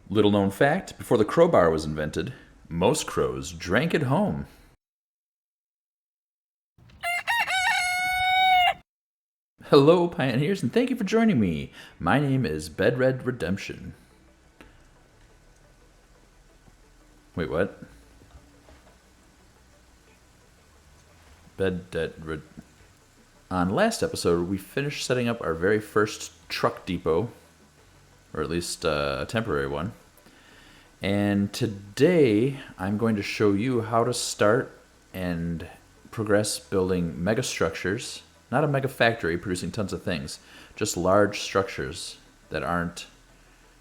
Little known fact, before the crowbar was invented, most crows drank at home. Hello, pioneers, and thank you for joining me. My name is Bedred Redemption. Wait, what? On last episode, we finished setting up our very first truck depot, or at least a temporary one. And today, I'm going to show you how to start and progress building mega structures. Not a mega factory producing tons of things, just large structures that aren't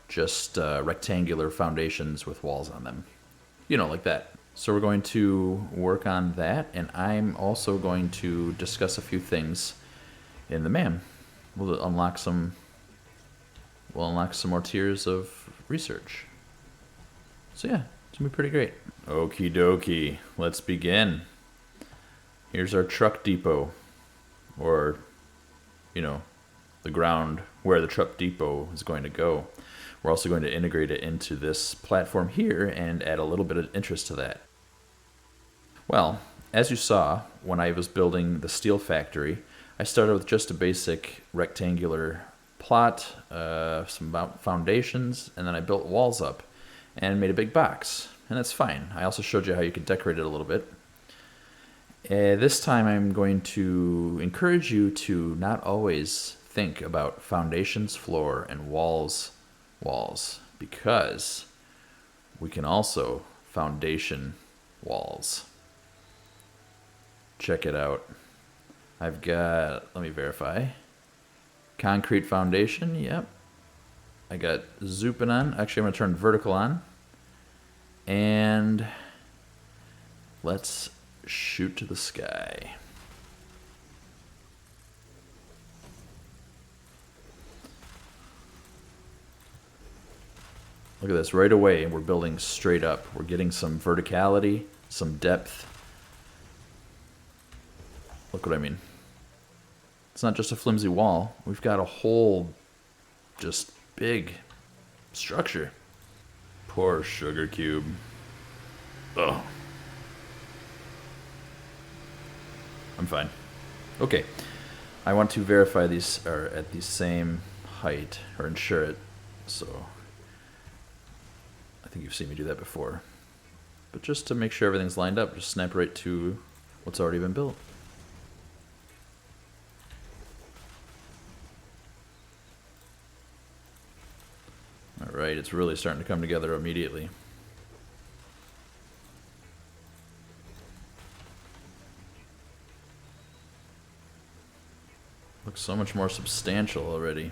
just rectangular foundations with walls on them. You know, like that. So we're going to work on that, and I'm also going to discuss a few things in the MAM. We'll unlock some more tiers of research. So yeah, it's gonna be pretty great. Okie dokie, let's begin. Here's our truck depot, or, you know, the ground where the truck depot is going to go. We're also going to integrate it into this platform here and add a little bit of interest to that. Well, as you saw, when I was building the steel factory, I started with just a basic rectangular plot, some foundations, and then I built walls up and made a big box. And that's fine. I also showed you how you could decorate it a little bit. This time I'm going to encourage you to not always think about foundations, floor, and walls, because we can also foundation walls. Check it out. I've got, let me verify, concrete foundation, yep. I got zooping on. Actually, I'm going to turn vertical on. And let's shoot to the sky. Look at this, right away we're building straight up. We're getting some verticality, some depth. Look what I mean. It's not just a flimsy wall. We've got a whole, just big structure. Poor sugar cube. Oh. I'm fine. Okay. I want to verify these are at the same height, or ensure it. So I think you've seen me do that before. But just to make sure everything's lined up, just snap right to what's already been built. Alright, it's really starting to come together immediately. Looks so much more substantial already.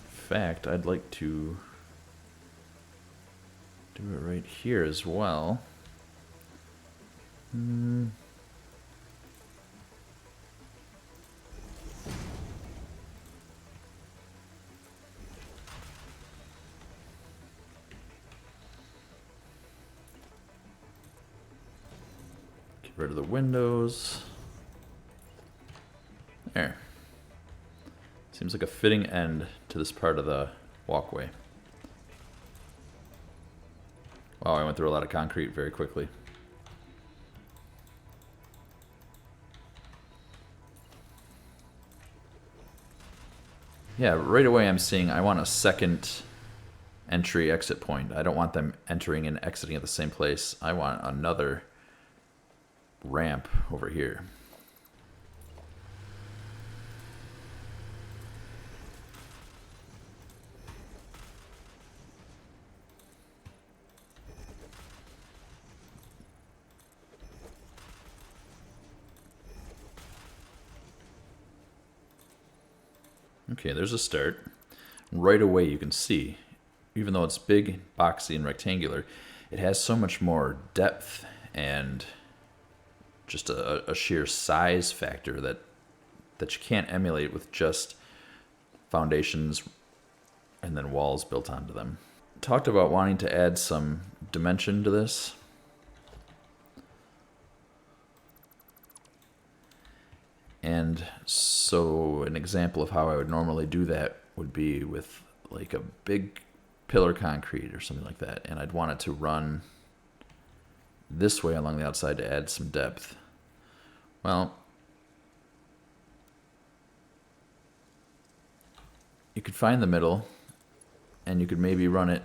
In fact, I'd like to do it right here as well. Get rid of the windows. There. Seems like a fitting end to this part of the walkway. Wow, I went through a lot of concrete very quickly. Yeah, right away I'm seeing I want a second entry exit point. I don't want them entering and exiting at the same place. I want another ramp over here. Okay, there's a start. Right away you can see, even though it's big, boxy, and rectangular, it has so much more depth and just a sheer size factor that you can't emulate with just foundations and then walls built onto them. Talked about wanting to add some dimension to this. And so an example of how I would normally do that would be with like a big pillar concrete or something like that. And I'd want it to run this way along the outside to add some depth. Well, you could find the middle and you could maybe run it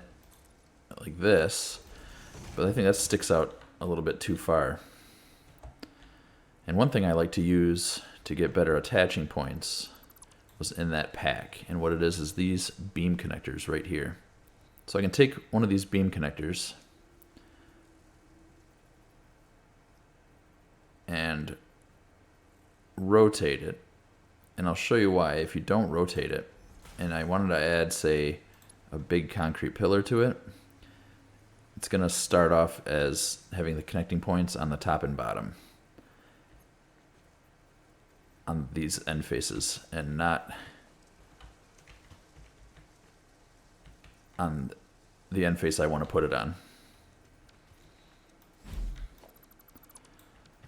like this, but I think that sticks out a little bit too far. And one thing I like to use to get better attaching points was in that pack. And what it is these beam connectors right here. So I can take one of these beam connectors and rotate it. And I'll show you why if you don't rotate it. And I wanted to add, say, a big concrete pillar to it. It's going to start off as having the connecting points on the top and bottom on these end faces, and not on the end face I want to put it on.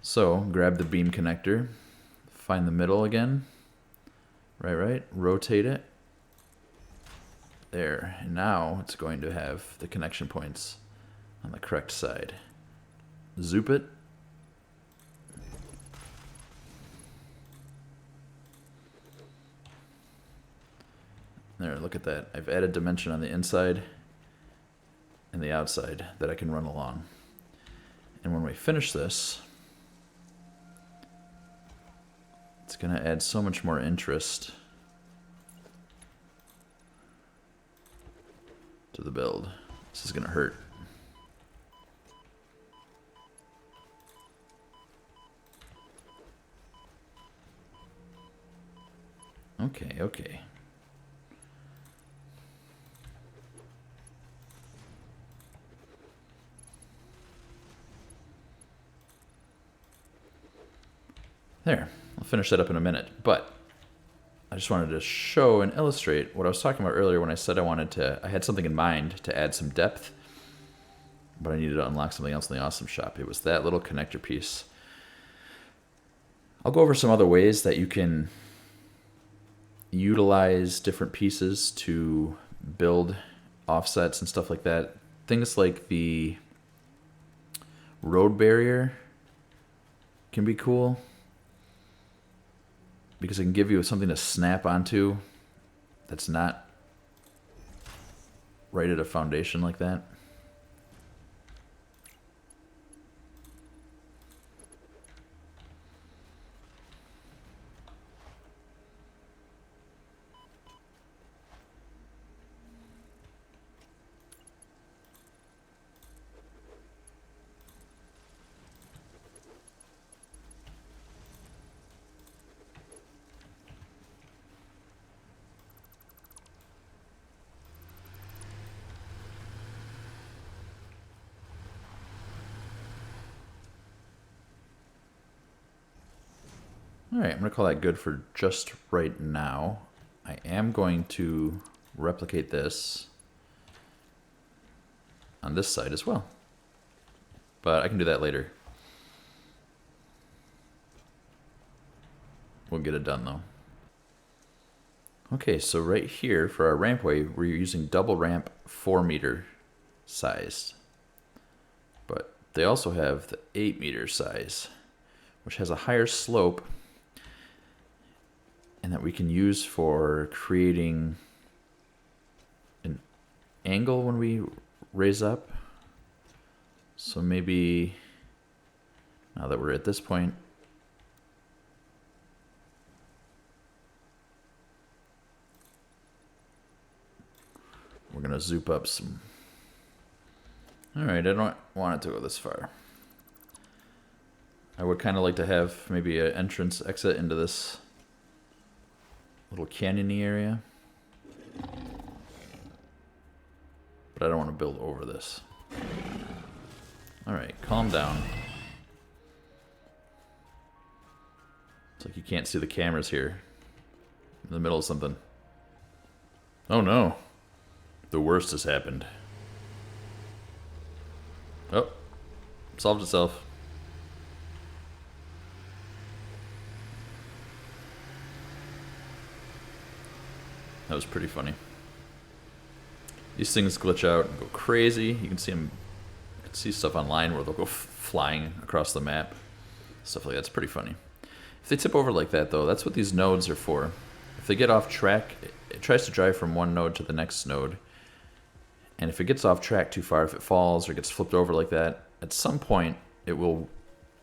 So grab the beam connector, find the middle again, right, rotate it, there, and now it's going to have the connection points on the correct side. Zoop it. There, look at that. I've added dimension on the inside and the outside that I can run along. And when we finish this, it's going to add so much more interest to the build. This is going to hurt. Okay. There, I'll finish that up in a minute, but I just wanted to show and illustrate what I was talking about earlier when I said I had something in mind to add some depth, but I needed to unlock something else in the Awesome Shop. It was that little connector piece. I'll go over some other ways that you can utilize different pieces to build offsets and stuff like that. Things like the road barrier can be cool, because it can give you something to snap onto that's not right at a foundation like that. Alright, I'm going to call that good for just right now. I am going to replicate this on this side as well, but I can do that later. We'll get it done though. Okay, so right here for our rampway, we're using double ramp 4-meter sized, but they also have the 8-meter size, which has a higher slope, and that we can use for creating an angle when we raise up. So maybe, now that we're at this point, we're gonna zoop up some. All right, I don't want it to go this far. I would kind of like to have maybe an entrance exit into this little canyon-y area, but I don't want to build over this. All right, calm down. It's like you can't see the cameras here. In the middle of something. Oh no. The worst has happened. Oh. Solved itself. That was pretty funny. These things glitch out and go crazy. You can see them. You can see stuff online where they'll go flying across the map. Stuff like that's pretty funny. If they tip over like that, though, that's what these nodes are for. If they get off track, it tries to drive from one node to the next node. And if it gets off track too far, if it falls or gets flipped over like that, at some point it will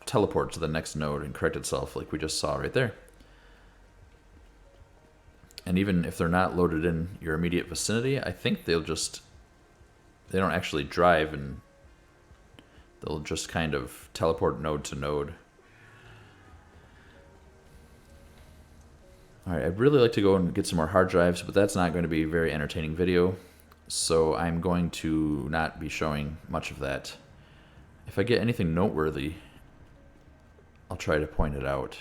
teleport to the next node and correct itself like we just saw right there. And even if they're not loaded in your immediate vicinity, I think they don't actually drive, and they'll just kind of teleport node to node. Alright, I'd really like to go and get some more hard drives, but that's not going to be a very entertaining video, so I'm going to not be showing much of that. If I get anything noteworthy, I'll try to point it out.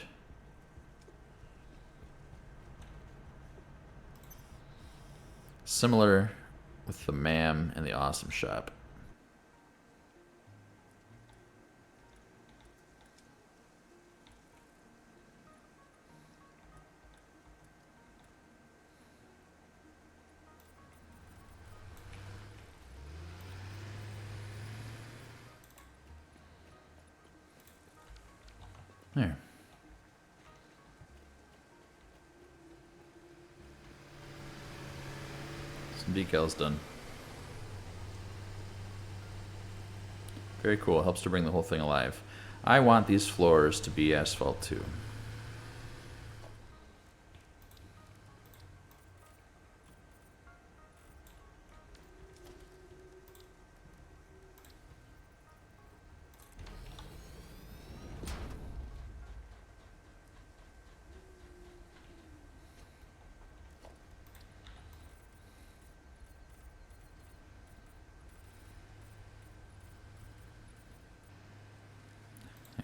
Similar with the MAM and the Awesome Shop. There. Some decals done. Very cool. Helps to bring the whole thing alive. I want these floors to be asphalt too.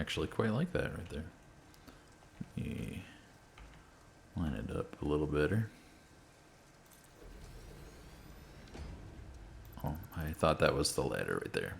Actually quite like that right there. Let me line it up a little better. Oh, I thought that was the ladder right there.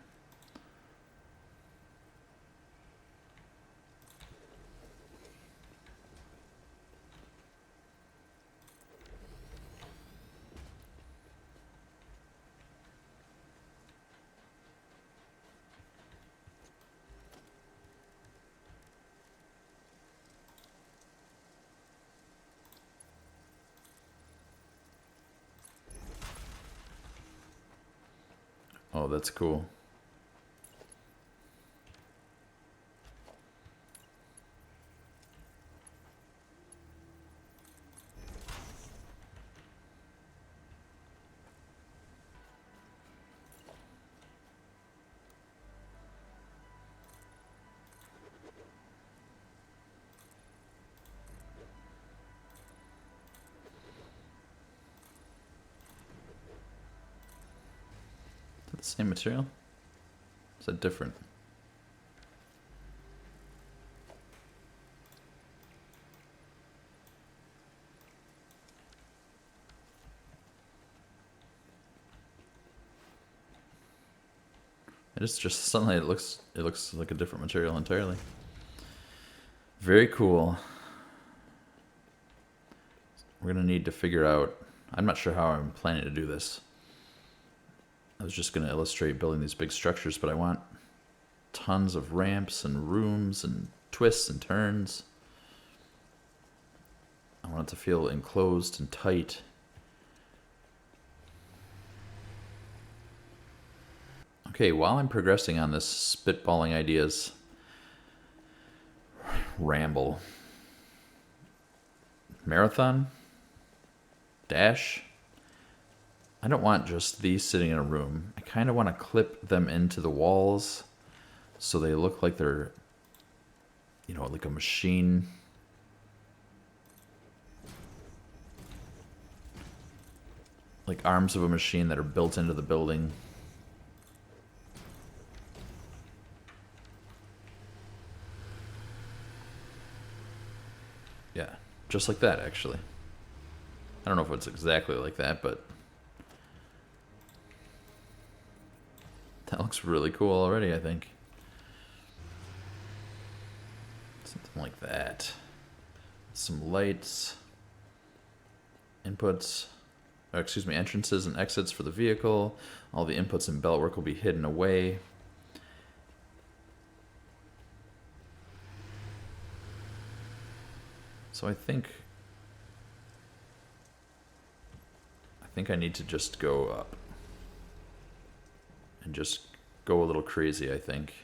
Oh, that's cool. The same material? Is that different? It is just suddenly it looks like a different material entirely. Very cool. We're gonna need to figure out, I'm not sure how I'm planning to do this. I was just going to illustrate building these big structures, but I want tons of ramps and rooms and twists and turns. I want it to feel enclosed and tight. Okay, while I'm progressing on this spitballing ideas ramble, marathon, dash, I don't want just these sitting in a room. I kind of want to clip them into the walls so they look like they're, you know, like a machine. Like arms of a machine that are built into the building. Yeah, just like that, actually. I don't know if it's exactly like that, but that looks really cool already, I think. Something like that. Some lights. Inputs. excuse me, entrances and exits for the vehicle. All the inputs and belt work will be hidden away. So I think I need to just go up and just go a little crazy, I think.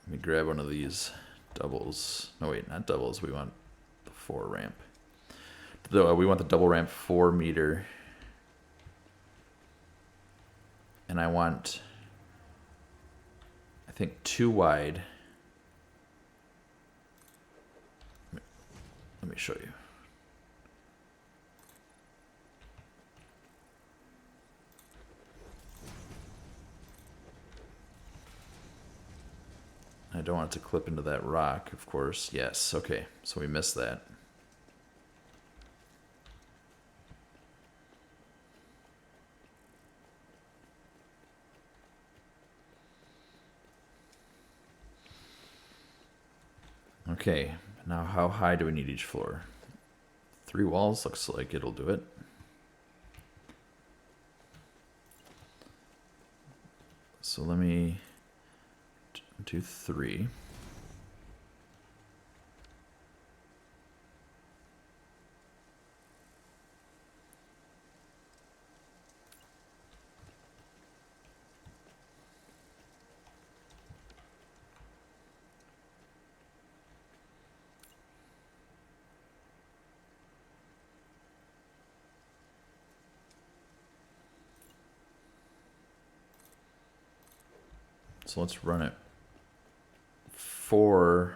Let me grab one of these doubles. No, wait, not doubles. We want the 4 ramp. We want the double ramp 4 meter. And I want, I think, 2 wide. Let me show you. I don't want it to clip into that rock, of course. Yes, okay, so we missed that. Okay, now how high do we need each floor? 3 walls, looks like it'll do it. So let me do 3. So let's run it 4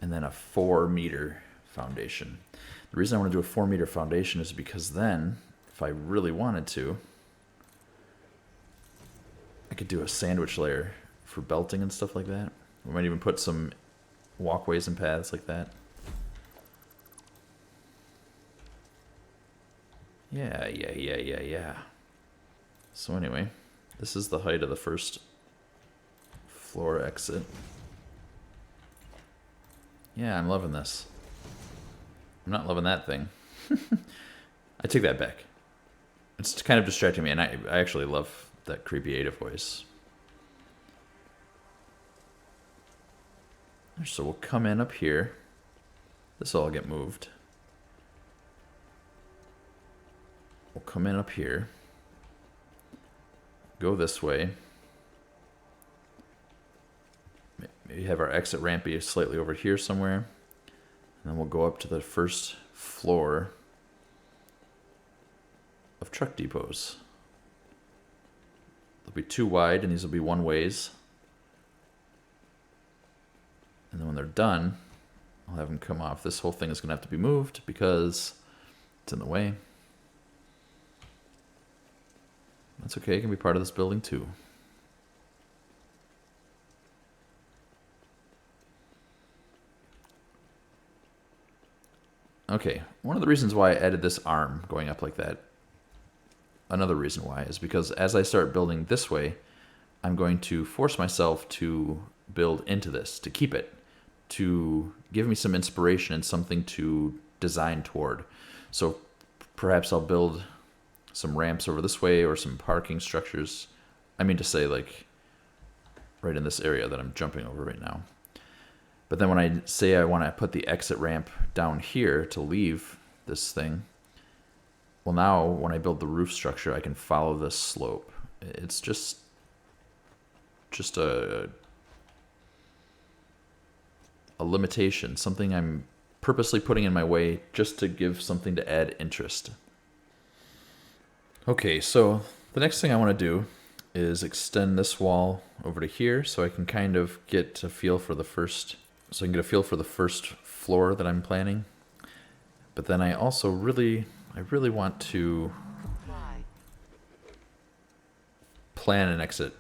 and then a 4 meter foundation. The reason I want to do a 4 meter foundation is because then, if I really wanted to, I could do a sandwich layer for belting and stuff like that. We might even put some walkways and paths like that. Yeah. So anyway, this is the height of the first floor exit. Yeah, I'm loving this. I'm not loving that thing. I take that back. It's kind of distracting me, and I actually love that creepy Ada voice. So we'll come in up here. This will all get moved. We'll come in up here. Go this way. Maybe have our exit ramp be slightly over here somewhere. And then we'll go up to the first floor of truck depots. They'll be 2 wide, and these will be 1 ways. And then when they're done, I'll have them come off. This whole thing is going to have to be moved because it's in the way. That's okay, it can be part of this building too. Okay, one of the reasons why I added this arm going up like that, another reason why, is because as I start building this way, I'm going to force myself to build into this, to keep it, to give me some inspiration and something to design toward. So perhaps I'll build some ramps over this way or some parking structures. I mean to say, like, right in this area that I'm jumping over right now. But then when I say I want to put the exit ramp down here to leave this thing, well, now when I build the roof structure, I can follow this slope. It's just a limitation, something I'm purposely putting in my way just to give something to add interest. Okay, so the next thing I want to do is extend this wall over to here so I can kind of get a feel for the first, floor that I'm planning. But then I also really want to plan an exit.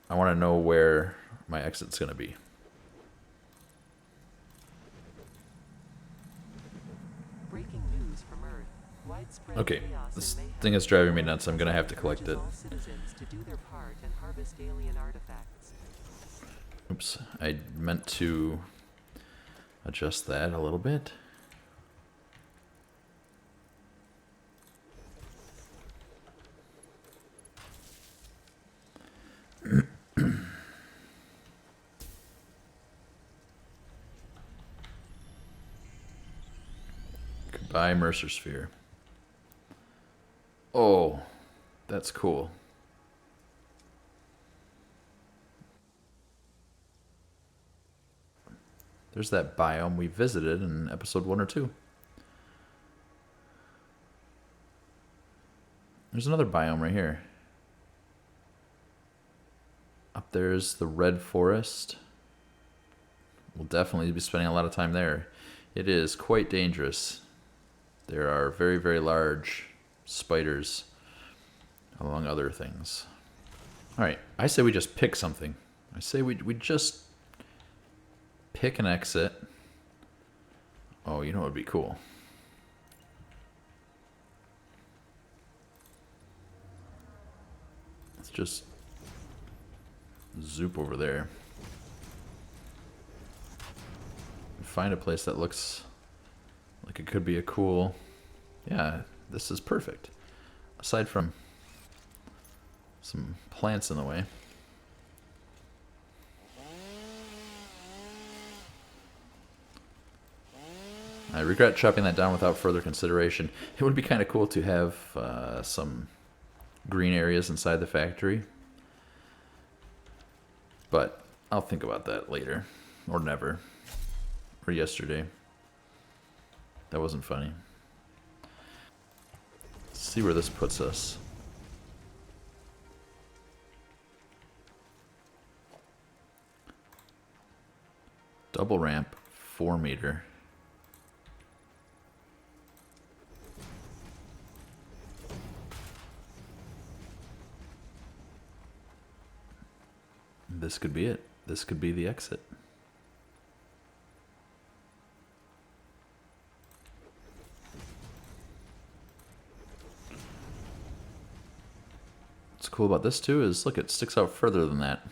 I want to know where my exit's going to be. Okay, this thing is driving me nuts. I'm going to have to collect it. Oops, I meant to adjust that a little bit. By Mercer Sphere. Oh, that's cool. There's that biome we visited in episode 1 or 2. There's another biome right here. Up there's the red forest. We'll definitely be spending a lot of time there. It is quite dangerous. There are very, very large spiders, among other things. Alright, I say we just pick something. I say we just pick an exit. Oh, you know what would be cool? Let's just zoop over there. Find a place that looks like it could be a cool... Yeah, this is perfect. Aside from some plants in the way. I regret chopping that down without further consideration. It would be kind of cool to have some green areas inside the factory. But I'll think about that later. Or never. Or yesterday. That wasn't funny. Let's see where this puts us. Double ramp, 4 meter. This could be it. This could be the exit. What's cool about this too is, look, it sticks out further than that.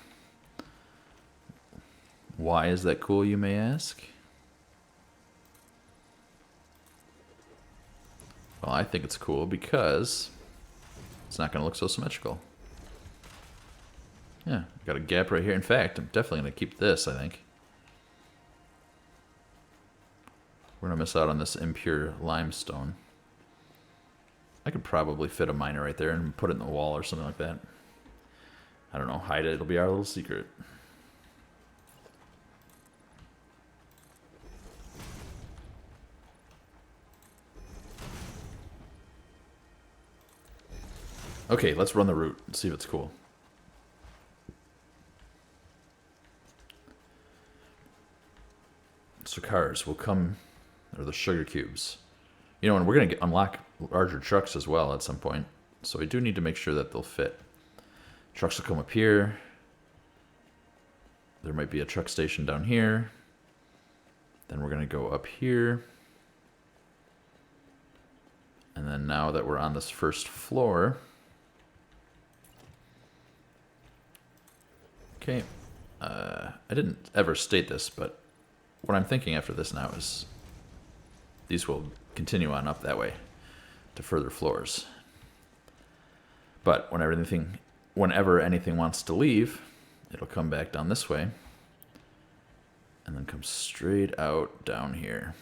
Why is that cool, you may ask? Well, I think it's cool because it's not going to look so symmetrical. Yeah, got a gap right here. In fact, I'm definitely going to keep this, I think. We're going to miss out on this impure limestone. I could probably fit a miner right there and put it in the wall or something like that. I don't know, hide it. It'll be our little secret. Okay, let's run the route and see if it's cool. So cars will come, or the sugar cubes. You know, and we're going to unlock larger trucks as well at some point. So we do need to make sure that they'll fit. Trucks will come up here. There might be a truck station down here. Then we're going to go up here. And then now that we're on this first floor. Okay. I didn't ever state this, but what I'm thinking after this now is these will continue on up that way to further floors. But whenever anything wants to leave, it'll come back down this way and then come straight out down here.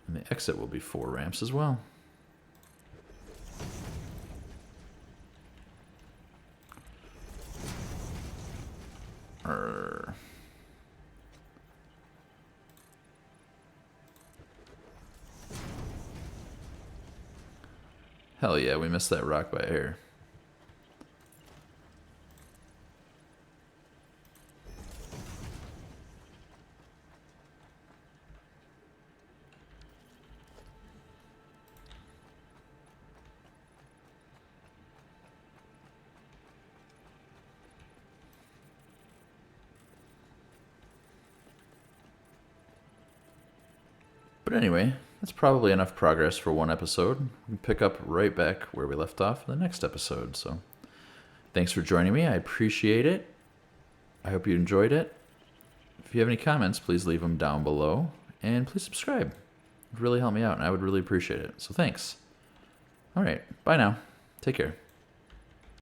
And the exit will be 4 ramps as well. Hell yeah, we missed that rock by air. But anyway, that's probably enough progress for one episode. We can pick up right back where we left off in the next episode. So thanks for joining me. I appreciate it. I hope you enjoyed it. If you have any comments, please leave them down below. And please subscribe. It would really help me out, and I would really appreciate it. So thanks. All right. Bye now. Take care.